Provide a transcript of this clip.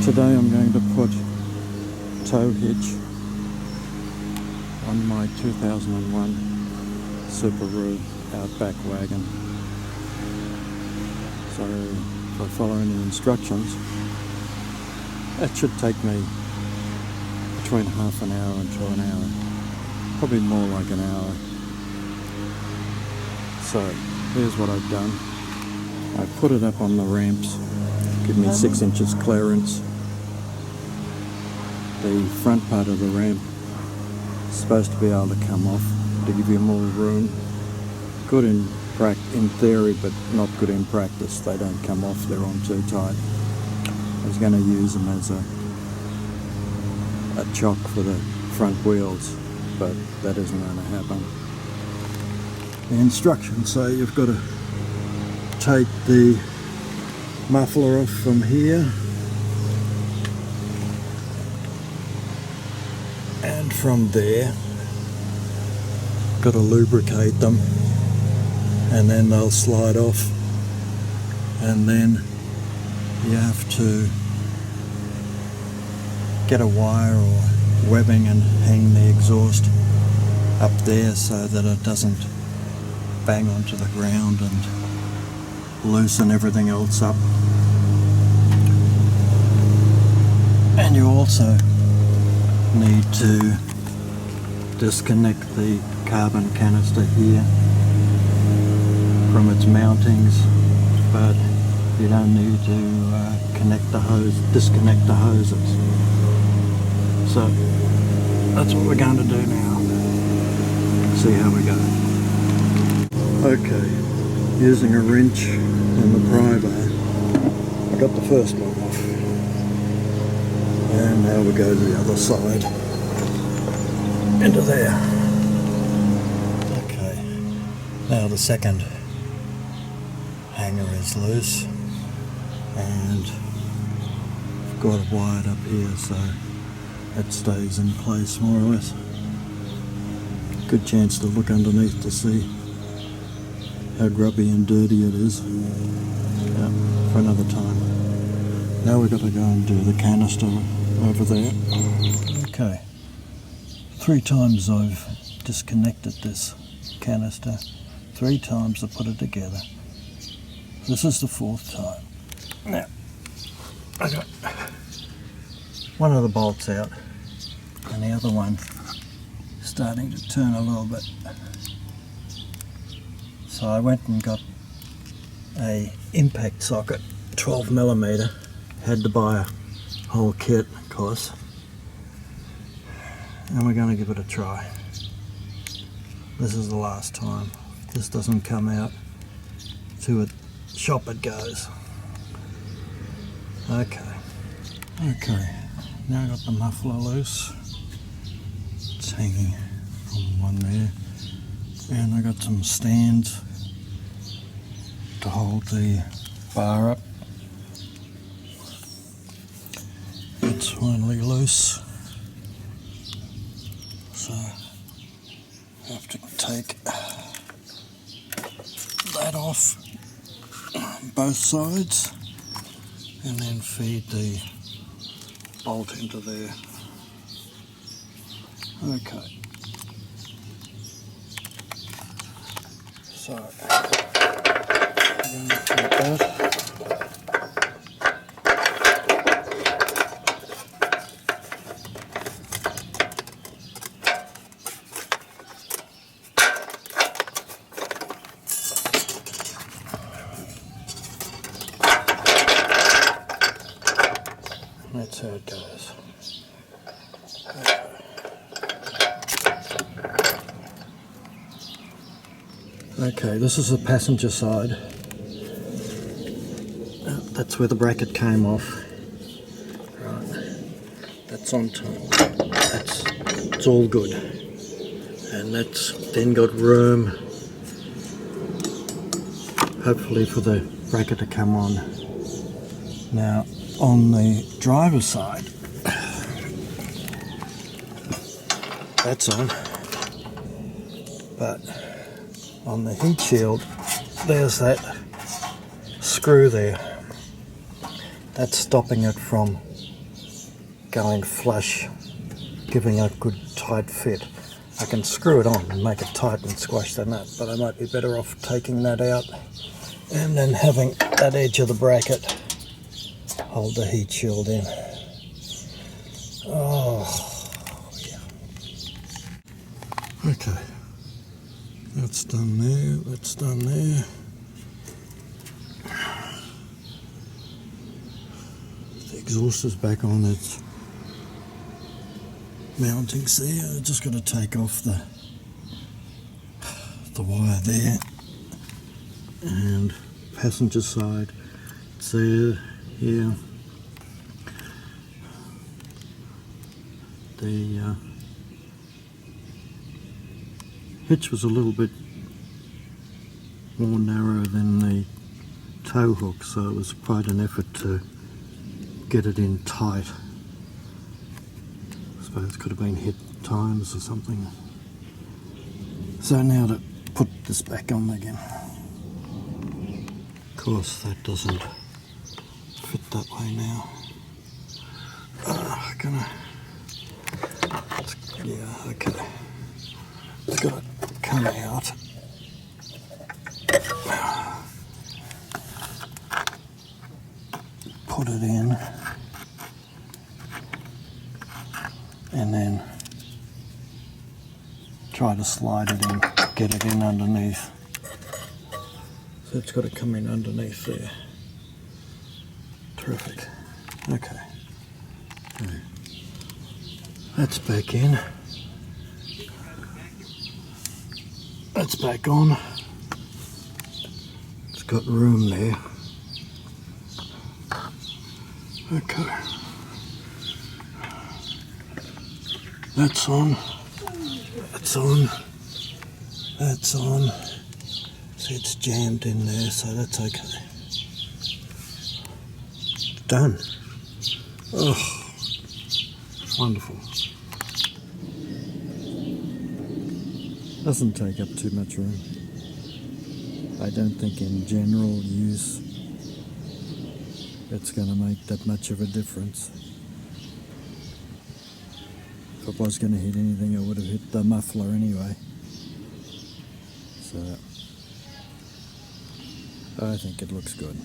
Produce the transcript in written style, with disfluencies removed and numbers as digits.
Today I'm going to put tow hitch on my 2001 Subaru Outback wagon. So if I follow any instructions, it should take me between half an hour to an hour, probably more like an hour. So here's what I've done. I put it up on the ramps, give me 6 inches clearance. The front part of the ramp is supposed to be able to come off to give you more room. Good in theory, but not good in practice. They don't come off, they're on too tight. I was going to use them as a chock for the front wheels, but that isn't going to happen. The instructions say you've got to take the muffler off from here and from there. Got to lubricate them and then they'll slide off, and then you have to get a wire or webbing and hang the exhaust up there so that it doesn't bang onto the ground and loosen everything else up. And you also need to disconnect the carbon canister here from its mountings, but you don't need to disconnect the hoses. So that's what we're going to do now. See how we go. Okay, using a wrench and the pry bar, I got the first one off. And now we go to the other side, into there. Okay, now the second hanger is loose, and I've got it wired up here so it stays in place more or less. Good chance to look underneath to see how grubby and dirty it is. Yeah, for another time. Now we've got to go and do the canister over there. Okay, 3 times I've disconnected this canister, 3 times I put it together. This is the 4th time. Now, I got one of the bolts out and the other one starting to turn a little bit. So I went and got a impact socket, 12mm. Had to buy a whole kit, of course. And we're going to give it a try. This is the last time. If this doesn't come out, to a shop it goes. Okay, now I got the muffler loose. It's hanging from one there. And I got some stands to hold the bar up. It's finally loose. So I have to take that off on both sides and then feed the bolt into there. Okay. So I'm going to take that. That's how it goes. Okay, this is the passenger side. That's where the bracket came off. Right, that's on top. It's all good. And that's then got room, hopefully, for the bracket to come on. Now, on the driver's side, that's on, but on the heat shield there's that screw there, That's stopping it from going flush, giving a good tight fit. I can screw it on and make it tight and squash the nut, but I might be better off taking that out and then having that edge of the bracket hold the heat shield in. Oh, yeah. Okay, that's done there, that's done there. The exhaust is back on its mountings there. I've just got to take off the wire there, and passenger side, it's there, here. The hitch was a little bit more narrow than the tow hook, so it was quite an effort to get it in tight. I suppose it could have been hit times or something. So now to put this back on again. Of course that doesn't fit that way now. Yeah, okay. It's got to come out. Put it in. And then try to slide it in, get it in underneath. So it's got to come in underneath there. Terrific. Okay. That's back in. That's back on. It's got room there. Okay. That's on. That's on. That's on. See, it's jammed in there, so that's okay. Done. Oh, wonderful. Doesn't take up too much room. I don't think in general use it's going to make that much of a difference. If it was going to hit anything, it would have hit the muffler anyway. So I think it looks good.